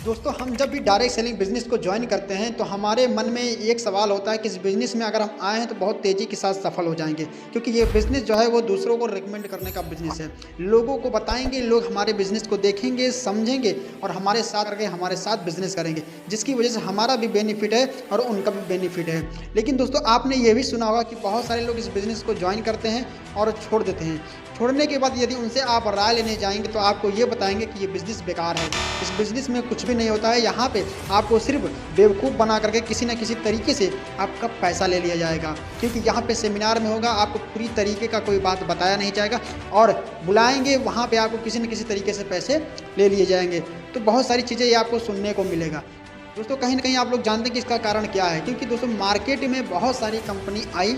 दोस्तों हम जब भी डायरेक्ट सेलिंग बिजनेस को ज्वाइन करते हैं तो हमारे मन में एक सवाल होता है कि इस बिज़नेस में अगर हम आए हैं तो बहुत तेज़ी के साथ सफल हो जाएंगे, क्योंकि ये बिज़नेस जो है वो दूसरों को रिकमेंड करने का बिज़नेस है। लोगों को बताएंगे, लोग हमारे बिज़नेस को देखेंगे, समझेंगे और हमारे साथ करके हमारे साथ बिज़नेस करेंगे, जिसकी वजह से हमारा भी बेनिफिट है और उनका भी बेनिफिट है। लेकिन दोस्तों आपने ये भी सुना होगा कि बहुत सारे लोग इस बिज़नेस को ज्वाइन करते हैं और छोड़ देते हैं। छोड़ने के बाद यदि उनसे आप राय लेने जाएंगे तो आपको ये बताएंगे कि ये बिज़नेस बेकार है, इस बिज़नेस में कुछ भी नहीं होता है, यहाँ पे आपको सिर्फ बेवकूफ़ बना करके किसी न किसी तरीके से आपका पैसा ले लिया जाएगा। क्योंकि यहाँ पे सेमिनार में होगा, आपको पूरी तरीके का कोई बात बताया नहीं जाएगा और बुलाएंगे वहाँ पे आपको किसी न किसी तरीके से पैसे ले लिए जाएंगे। तो बहुत सारी चीज़ें ये आपको सुनने को मिलेगा। दोस्तों कहीं ना कहीं आप लोग जानते हैं कि इसका कारण क्या है, क्योंकि दोस्तों मार्केट में बहुत सारी कंपनी आई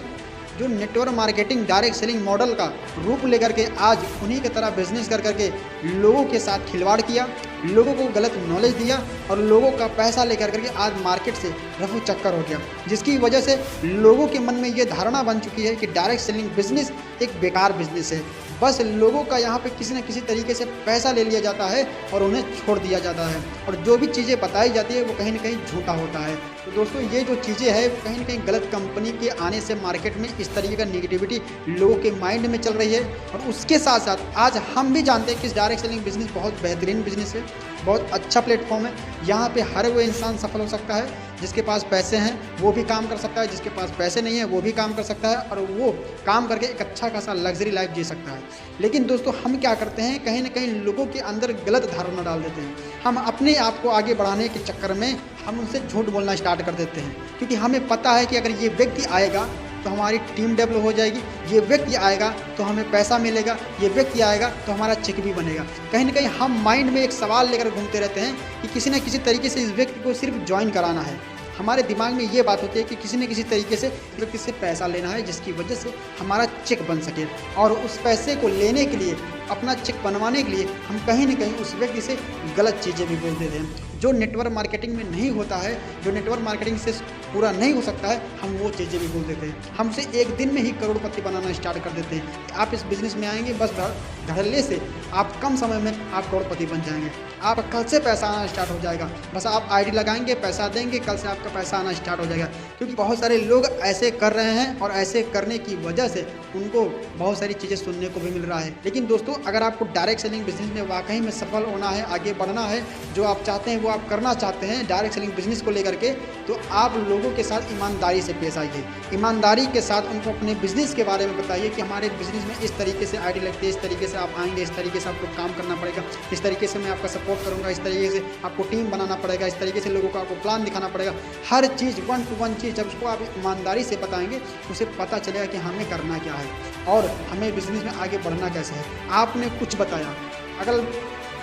जो network marketing direct selling model का रूप लेकर के आज उन्हीं की तरह बिजनेस कर करके लोगों के साथ खिलवाड़ किया, लोगों को गलत नॉलेज दिया और लोगों का पैसा लेकर करके आज मार्केट से रफू चक्कर हो गया, जिसकी वजह से लोगों के मन में ये धारणा बन चुकी है कि डायरेक्ट सेलिंग बिजनेस एक बेकार बिजनेस है। बस लोगों का यहाँ पे किसी न किसी तरीके से पैसा ले लिया जाता है और उन्हें छोड़ दिया जाता है और जो भी चीज़ें बताई जाती है वो कहीं ना कहीं झूठा होता है। तो दोस्तों ये जो चीज़ें हैं कहीं ना कहीं गलत कंपनी के आने से मार्केट में इस तरीके का नेगेटिविटी लोगों के माइंड में चल रही है। और उसके साथ साथ आज हम भी जानते हैं कि इस डायरेक्ट सेलिंग बिजनेस बहुत बेहतरीन बिजनेस है, बहुत अच्छा प्लेटफॉर्म है। यहाँ पे हर वो इंसान सफल हो सकता है, जिसके पास पैसे हैं वो भी काम कर सकता है, जिसके पास पैसे नहीं है वो भी काम कर सकता है और वो काम करके एक अच्छा खासा लग्जरी लाइफ जी सकता है। लेकिन दोस्तों हम क्या करते हैं, कहीं ना कहीं लोगों के अंदर गलत धारणा डाल देते हैं। हम अपने आप को आगे बढ़ाने के चक्कर में हम उनसे झूठ बोलना स्टार्ट कर देते हैं, क्योंकि हमें पता है कि अगर ये व्यक्ति आएगा तो हमारी टीम डेवलप हो जाएगी, ये व्यक्ति आएगा तो हमें पैसा मिलेगा, ये व्यक्ति आएगा तो हमारा चेक भी बनेगा। कहीं ना कहीं हम माइंड में एक सवाल लेकर घूमते रहते हैं कि किसी न किसी तरीके से इस व्यक्ति को सिर्फ ज्वाइन कराना है। हमारे दिमाग में ये बात होती है कि किसी न किसी तरीके से व्यक्ति से पैसा लेना है, जिसकी वजह से हमारा चेक बन सके। और उस पैसे को लेने के लिए, अपना चेक बनवाने के लिए हम कहीं ना कहीं उस व्यक्ति से गलत चीज़ें भी बोल देते हैं। जो नेटवर्क मार्केटिंग में नहीं होता है, जो नेटवर्क मार्केटिंग से पूरा नहीं हो सकता है, हम वो चीज़ें भी बोल देते हैं। हमसे एक दिन में ही करोड़पति बनाना स्टार्ट कर देते हैं कि आप इस बिज़नेस में आएंगे, बस धड़ल्ले से आप कम समय में आप करोड़पति बन जाएंगे, आप कल से पैसा आना स्टार्ट हो जाएगा। बस आप आईडी लगाएंगे, पैसा देंगे, कल से आपका पैसा आना स्टार्ट हो जाएगा। क्योंकि बहुत सारे लोग ऐसे कर रहे हैं और ऐसे करने की वजह से उनको बहुत सारी चीज़ें सुनने को भी मिल रहा है। लेकिन दोस्तों अगर आपको डायरेक्ट सेलिंग बिजनेस में वाकई में सफल होना है, आगे बढ़ना है, जो आप चाहते हैं वो आप करना चाहते हैं डायरेक्ट सेलिंग बिजनेस को लेकर के, तो आप लोगों के साथ ईमानदारी से पेश आइए। ईमानदारी के साथ उनको अपने बिजनेस के बारे में बताइए कि हमारे बिजनेस में इस तरीके से आईडी लगती है, इस तरीके से आप आएंगे, इस तरीके से आपको काम करना पड़ेगा, इस तरीके से मैं आपका सपोर्ट करूंगा, इस तरीके से आपको टीम बनाना पड़ेगा, इस तरीके से लोगों को आपको प्लान दिखाना पड़ेगा। हर चीज़ 1 to 1 चीज़ जब उसको आप ईमानदारी से बताएंगे उसे पता चलेगा कि हमें करना क्या है और हमें बिजनेस में आगे बढ़ना कैसे है। आपने कुछ बताया, अगर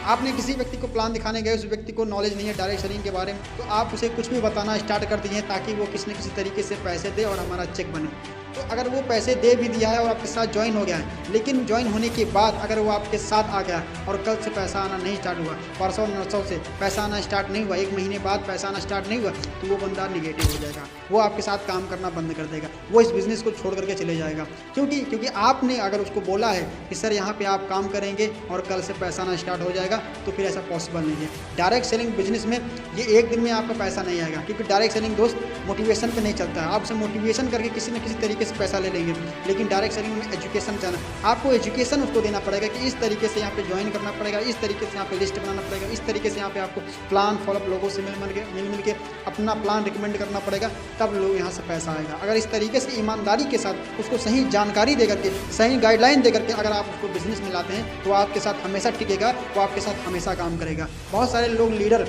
आपने किसी व्यक्ति को प्लान दिखाने गए, उस व्यक्ति को नॉलेज नहीं है डायरेक्ट सेलिंग के बारे में, तो आप उसे कुछ भी बताना स्टार्ट कर दिए ताकि वो किसी न किसी तरीके से पैसे दे और हमारा चेक बने। तो अगर वो पैसे दे भी दिया है और आपके साथ ज्वाइन हो गया है, लेकिन ज्वाइन होने के बाद अगर वो आपके साथ आ गया और कल से पैसा आना नहीं स्टार्ट हुआ, परसों नरसों से पैसा आना स्टार्ट नहीं हुआ, 1 महीने बाद पैसा आना स्टार्ट नहीं हुआ, तो वो बंदा निगेटिव हो जाएगा, वो आपके साथ काम करना बंद कर देगा, वो इस बिज़नेस को छोड़ करके चले जाएगा। क्योंकि आपने अगर उसको बोला है कि सर यहाँ पे आप काम करेंगे और कल से पैसा आना स्टार्ट हो जाएगा, तो फिर ऐसा पॉसिबल नहीं है। डायरेक्ट सेलिंग बिजनेस में ये एक दिन में आपका पैसा नहीं आएगा, क्योंकि डायरेक्ट सेलिंग दोस्त मोटिवेशन पे नहीं चलता है। आप उसे मोटिवेशन करके किसी न किसी तरीके से पैसा ले लेंगे, लेकिन डायरेक्ट सेलिंग में एजुकेशन जाना, आपको एजुकेशन उसको देना पड़ेगा कि इस तरीके से यहाँ पे ज्वाइन करना पड़ेगा, इस तरीके से यहाँ पे लिस्ट बनाना पड़ेगा, इस तरीके से यहाँ पे आपको प्लान फॉलोअप लोगों से मिल के अपना प्लान रिकमेंड करना पड़ेगा, तब लोग यहाँ से पैसा आएगा। अगर इस तरीके से ईमानदारी के साथ उसको सही जानकारी दे करके, सही गाइडलाइन दे करके अगर आप उसको बिजनेस में लाते हैं, तो आपके साथ हमेशा टिकेगा, वो आपके साथ हमेशा काम करेगा। बहुत सारे लोग लीडर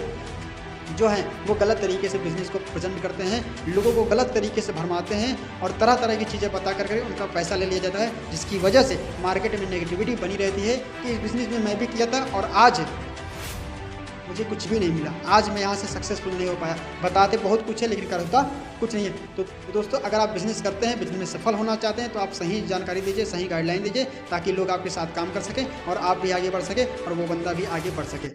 जो हैं वो गलत तरीके से बिज़नेस को प्रेजेंट करते हैं, लोगों को गलत तरीके से भरमाते हैं और तरह तरह की चीज़ें बता करके उनका पैसा ले लिया जाता है, जिसकी वजह से मार्केट में नेगेटिविटी बनी रहती है कि इस बिज़नेस में मैं भी किया था और आज मुझे कुछ भी नहीं मिला, आज मैं यहाँ से सक्सेसफुल नहीं हो पाया। बताते बहुत कुछ है लेकिन करता कुछ नहीं है। तो दोस्तों अगर आप बिज़नेस करते हैं, बिज़नेस में सफल होना चाहते हैं, तो आप सही जानकारी दीजिए, सही गाइडलाइन दीजिए, ताकि लोग आपके साथ काम कर सकें और आप भी आगे बढ़ सकें और वो बंदा भी आगे बढ़ सके।